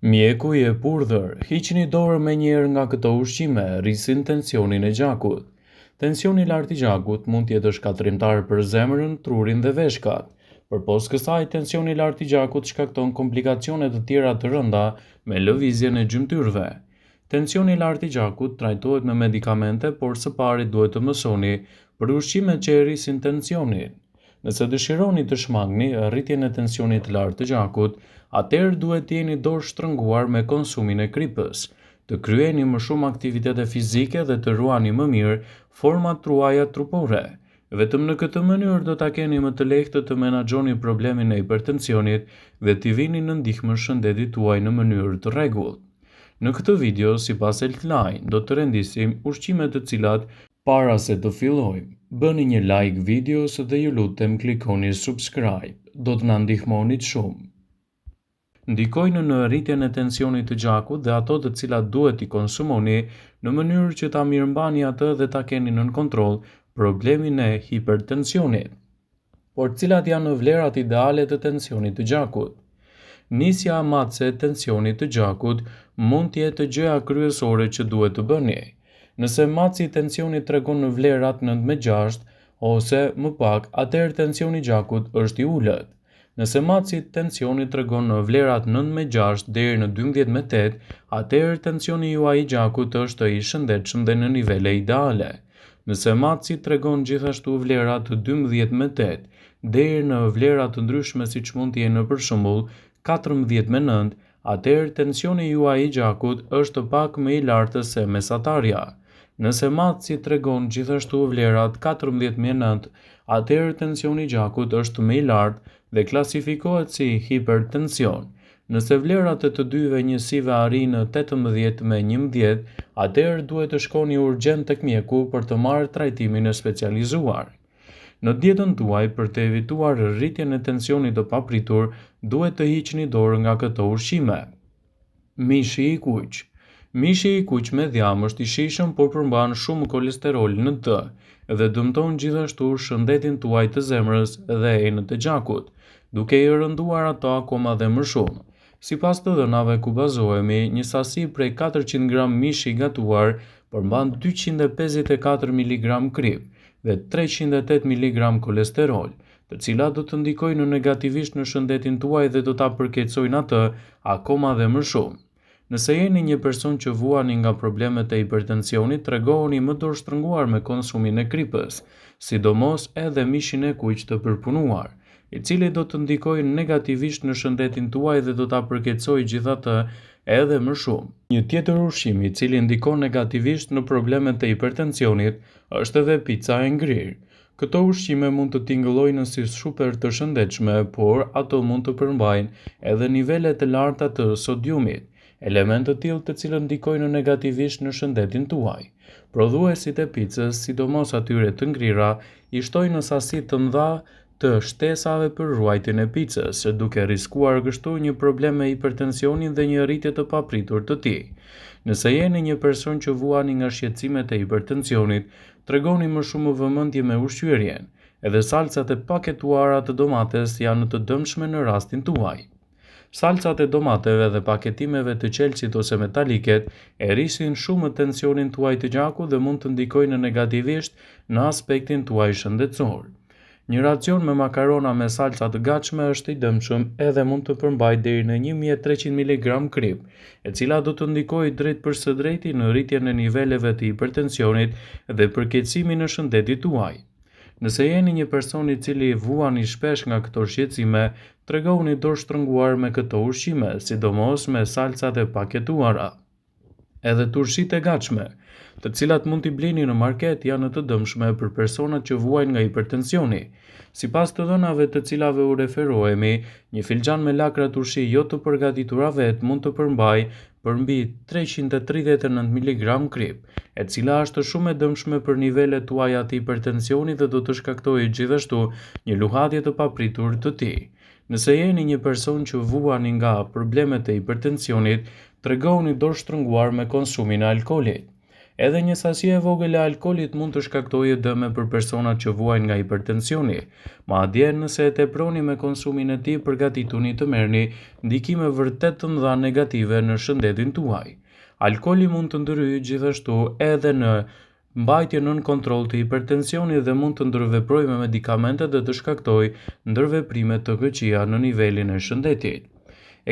Mjeku i epurdhër, hiqni dorë menjëherë nga këto ushqime, rrisin tensionin e gjakut. Tensioni i lartë i gjakut mund të jetë shkatërrimtar për zemrën, trurin dhe veshkat. Përpos kësaj, tensioni i lartë i gjakut shkakton komplikacione të tjera të rënda me lëvizjen e gjymtyrëve. Tensioni i lartë i gjakut trajtohet me medikamente, por së pari duhet të mësoni për ushqimet që e rrisin tensionin. Nëse dëshironi të shmangni rritjen e tensionit të lartë të gjakut, atëherë duhet të jeni dorë shtrënguar me konsumin e kripës, të kryeni më shumë aktivitete fizike dhe të ruani më mirë format tuaja trupore. Vetëm në këtë mënyrë do ta keni më të lehtë të menaxhoni problemin e hipertensionit dhe të vini në ndihmën e shëndetit tuaj në mënyrë të rregullt. Në këtë video, sipas Healthline, do të rendisim ushqimet të cilat para se të fillojmë, bëni një like videos dhe ju lutem klikoni subscribe, do të na ndihmoni shumë. Ndikojnë në rritjen e tensionit të gjakut dhe ato të cilat duhet t'i konsumoni në mënyrë që ta mirëmbani atë dhe ta keni nën kontroll problemin e hipertensionit. Por cilat janë vlerat ideale të tensionit të gjakut? Nisja matse e tensionit të gjakut mund të jetë gjëja kryesore që duhet të bëni. Nëse matsi i tensionit tregon në vlerat 9/6 ose më pak, atëherë tensioni i gjakut është i ulët. Nëse matsi i tensionit tregon në vlerat 9/6 deri në 12/8, atëherë tensioni juaj i gjakut është i shëndetshëm dhe në nivele ideale. Nëse matsi tregon gjithashtu vlerat 12/8 deri në vlera të ndryshme siç mund të jenë për shembull 14/9, atëherë tensioni juaj i gjakut është pak më i lartë se mesatarja. Nëse matsi tregon gjithashtu vlerat 14/9, atëherë tensioni i gjakut është më i lartë dhe klasifikohet si hipertension. Nëse vlerat e të dyve njësive arrin në 18/11, atëherë duhet të shkoni urgjent tek mjeku për të marrë trajtimin e specializuar. Në dietën tuaj, për të evituar rritjen e tensionit të papritur, duhet të hiqni dorë nga këto ushqime. Mishi i kuq. Mishi i kuq me dhjam është i shijshëm por përmban shumë kolesterol në të dhe dëmton gjithashtu shëndetin tuaj të zemrës dhe enët e gjakut, duke i rënduar ato akoma dhe më shumë. Sipas të dhënave ku bazohemi, një sasi prej 400 gram mishi i gatuar përmban 254 mg krip dhe 308 mg kolesterol, të cilat do të ndikojnë negativisht në shëndetin tuaj dhe do ta përkeqësojnë atë akoma dhe më shumë. Nëse jeni një person që vuani nga problemet e hipertensionit, tregohuni më dorë shtrënguar me konsumin e kripës, sidomos edhe mishin e kuq të përpunuar, i cili do të ndikojë negativisht në shëndetin tuaj dhe do ta përkeqësojë gjithatë edhe më shumë. Një tjetër ushqim i cili ndikon negativisht në problemet e hipertensionit është edhe pica e ngrirë. Këto ushqime mund të tingëllojnë si super të shëndetshme, por ato mund të përmbajnë edhe nivele të larta të sodiumit, element të tillë të cilët ndikojnë negativisht në shëndetin tuaj. Prodhuesit e picës, sidomos atyre të ngrira, i shtojnë në sasi të mëdha të shtesave për ruajtjen e picës, duke riskuar kështu një problem me hipertensionin dhe një rritje të papritur të tij. Nëse jeni një person që vuani nga shqetësimet e hipertensionit, tregoni më shumë vëmendje me ushqyerjen. Edhe salcat e paketuara të domates janë të dëmshme në rastin tuaj. Salcat e domateve dhe paketimeve të qelçit ose metaliket e rrisin shumë tensionin tuaj të gjakut dhe mund të ndikojnë negativisht në aspektin tuaj shëndetësor. Një racion me makarona me salca të gatshme është i dëmshëm edhe mund të përmbajë deri në 1300 mg krip, e cila do të ndikojë drejt për së drejti në rritjen e niveleve të hipertensionit dhe përkeqësimin e shëndetit tuaj. Nëse jeni një person i cili vuani shpesh nga këto shqetësime, tregoni dorë shtrënguar me këto ushqime, sidomos me salcat e paketuara. Edhe turshit e gatshme, të cilat mund t'i blini në market, janë të dëmshme për personat që vuajnë nga hipertensioni. Sipas të dhënave të cilave u referohemi, një filxhan me lakra turshi jo të përgatitura vet mund të përmbajë për mbi 339 mg krip, e cila është shumë e dëmshme për nivelet tuaja të hipertensionit dhe do të shkaktojë gjithashtu një luhatje të papritur të tij. Nëse jeni një person që vuani nga problemet e hipertensionit, tregoni dorë shtrënguar me konsumin e alkoolit. Edhe një sasi e vogël e alkoolit mund të shkaktojë dëme për personat që vuajnë nga hipertensioni. Madje nëse e teproni me konsumin e tij, përgatituni të merrni ndikime vërtet të mëdha negative në shëndetin tuaj. Alkooli mund të ndryshojë gjithashtu edhe në mbajtje nën kontroll të hipertensionit dhe mund të ndërveprojë me medikamente dhe të shkaktojë ndërveprime të këqija në nivelin e shëndetit.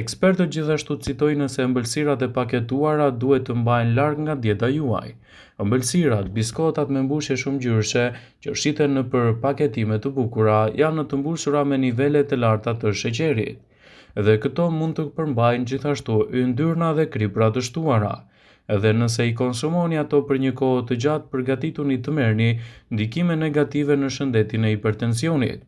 Ekspertët gjithashtu citojnë se ëmbëlsirat e paketuara duhet të mbahen larg nga dieta juaj. Ëmbëlsirat, biskotat me mbushje shumëngjyrëshe që shiten nëpër paketime të bukura janë të mbushura me nivele të larta të sheqerit. Dhe këto mund të përmbajnë gjithashtu yndyrna dhe kripra të shtuara. Edhe nëse i konsumoni ato për një kohë të gjatë, përgatituni të merrni ndikime negative në shëndetin e hipertensionit.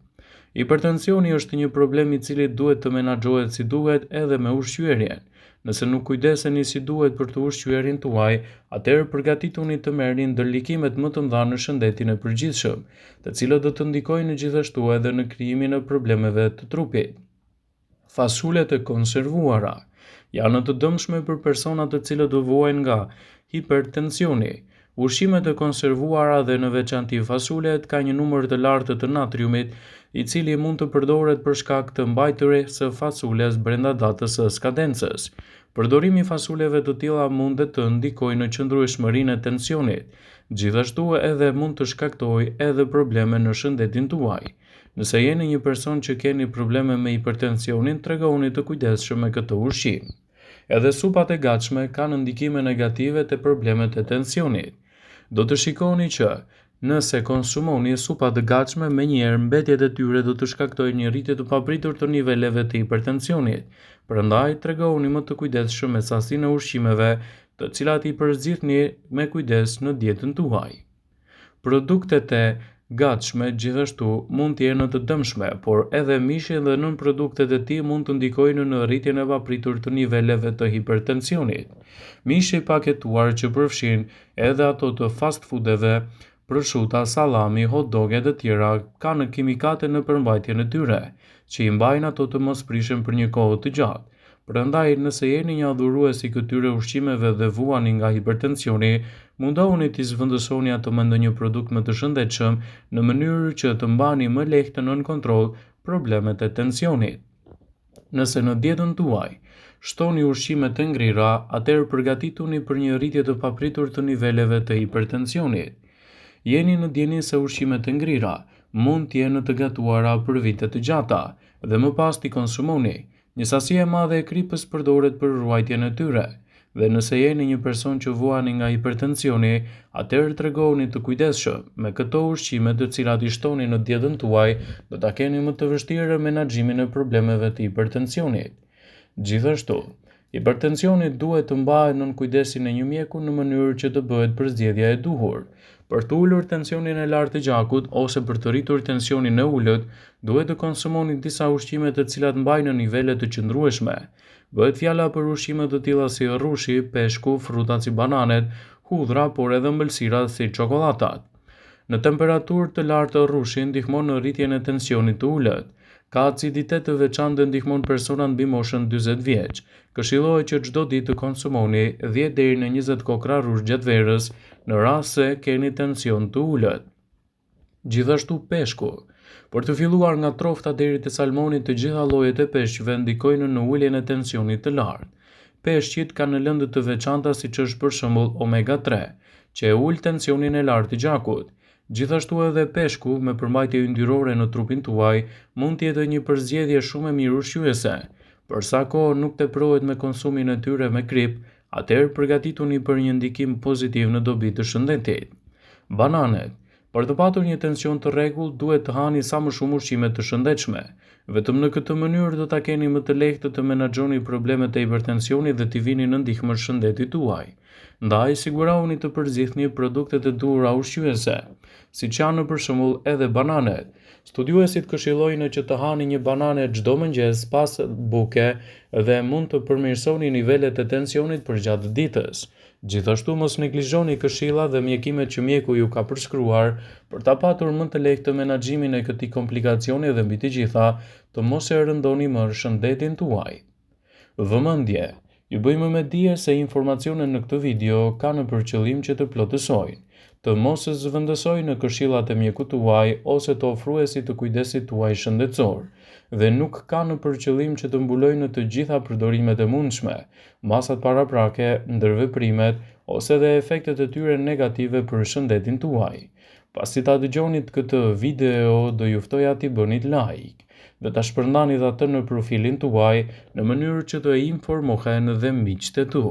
Hipertensioni është një problem i cili duhet të menaxhohet si duhet edhe me ushqyerjen. Nëse nuk kujdeseni si duhet për të ushqyerin tuaj, atëherë përgatituni të merrni ndërlikimet më të mëdha në shëndetin e përgjithshëm, të cilët do të ndikojnë gjithashtu edhe në krijimin e problemeve të trupit. Fasulet e konservuara janë të dëmshme për personat të cilët do vuajnë nga hipertensioni. Ushqimet e konservuara dhe në veçanti fasulet ka një numër të lartë të natriumit, i cili mund të përdoret për shkak të mbajtjes së fasules brenda datës së skadencës. Përdorimi i fasuleve të tilla mund të ndikojë në qëndrueshmërinë e tensionit. Gjithashtu edhe mund të shkaktojë edhe probleme në shëndetin tuaj. Nëse jeni një person që keni probleme me hipertensionin, tregoni të kujdesshëm me këtë ushqim. Edhe supat e gatshme kanë ndikime negative te problemet e tensionit. Do të shikoni që nëse konsumoni supa të gatshme, menjëherë mbetjet e tyre do të shkaktojnë një rritje të papritur të niveleve të hipertensionit. Prandaj tregoni më të kujdesshëm me sasinë e ushqimeve, të cilat i përzgjidhni me kujdes në dietën tuaj. Produktet e gatshme gjithashtu mund të jenë të dëmshme, por edhe mishi dhe nënproduktet e tij mund të ndikojnë në rritjen e papritur të niveleve të hipertensionit. Mishi i paketuar që përfshin edhe ato të fast foodeve, prosciutto, sallami, hot dog e të tjera kanë kimikate në përmbajtjen e tyre, që i mbajnë ato të mos prishen për një kohë të gjatë. Prandaj, nëse jeni një adhurues i këtyre ushqimeve dhe vuani nga hipertensioni, mundohuni t'i zvendësoni ato me ndonjë produkt më të shëndetshëm në mënyrë që të mbani më lehtë nën kontroll problemet e tensionit. Nëse në dietën tuaj shtoni ushqime të ngrira, atëherë përgatituni për një rritje të papritur të niveleve të hipertensionit. Jeni në dieni se ushqimet e ngrira mund të jenë të gatuara për vite të gjata dhe më pas t'i konsumoni. Një sasi e madhe e kripës përdoret për ruajtjen e tyre. Dhe nëse jeni një person që vuani nga hipertensioni, atëherë tregoni të kujdesshëm me këto ushqime të cilat i shtoni në dietën tuaj, do ta keni më të vështirë menaxhimin e problemeve të hipertensionit. Gjithashtu, hipertensioni duhet të mbahet nën kujdesin e një mjeku në mënyrë që të bëhet përzgjedhja e duhur. Për të ulur tensionin e lartë të gjakut ose për të rritur tensionin e ulët, duhet të konsumoni disa ushqime të cilat mbajnë në nivele të qëndrueshme. Bëhet fjala për ushqime të tilla si rrushi, peshku, frutat si bananet, hudhra, por edhe ëmbëlsirat si çokolladat. Në temperaturë të lartë rrushi ndihmon në rritjen e tensionit të ulët. Ka aciditet të veçantë dhe ndihmon personat mbi moshën 40 vjeç. Këshillohet që çdo ditë të konsumoni 10 deri në 20 kokra rrush gjatë verës, në rast se keni tension të ulët. Gjithashtu peshku. Për të filluar nga trofta deri te salmoni, të gjitha llojet e peshqve ndikojnë në uljen e tensionit të lartë. Peshqit kanë lëndë të veçanta siç është për shembull omega 3, që e ul tensionin e lartë të gjakut. Gjithashtu edhe peshku me përmbajtje yndyrore në trupin tuaj mund të jetë një përzgjedhje shumë e mirë ushqyese. Për sa kohë nuk teprohet me konsumin e tyre me krip, atëherë përgatituni për një ndikim pozitiv në dobi të shëndetit. Bananet. Për të patur një tension të rregullt, duhet të hani sa më shumë ushqime të shëndetshme. Vetëm në këtë mënyrë do ta keni më të lehtë të menaxhoni problemet e hipertensionit dhe të vini në ndihmën e shëndetit tuaj. Ndaj sigurohuni të përzgjidhni produktet e duhura ushqyese, siç janë për shembull edhe bananet. Studiuesit këshillojnë që të hani një banane çdo mëngjes pas buke dhe mund të përmirësoni nivelet e tensionit përgjatë ditës. Gjithashtu mos neglizhoni këshillat dhe mjekimet që mjeku ju ka përshkruar për ta patur më të lehtë menaxhimin e këtij komplikacioni dhe mbi të gjitha të mos e rëndoni më shëndetin tuaj. Vëmendje. Ju bëjmë me dije se informacionet në këtë video kanë për qëllim që të plotësojnë, të mos e zëvendësojnë në këshillat e mjekut tuaj ose të ofruesit të kujdesit tuaj shëndetësor, dhe nuk kanë për qëllim që të mbulojnë të gjitha përdorimet e mundshme, masat paraprake, ndërveprimet ose dhe efektet e tyre negative për shëndetin tuaj. Pasi ta dëgjonit këtë video, do ju ftoja t'i bënit like dhe ta shpërndanit atë në profilin tuaj në mënyrë që të informohen dhe miqtë e tu.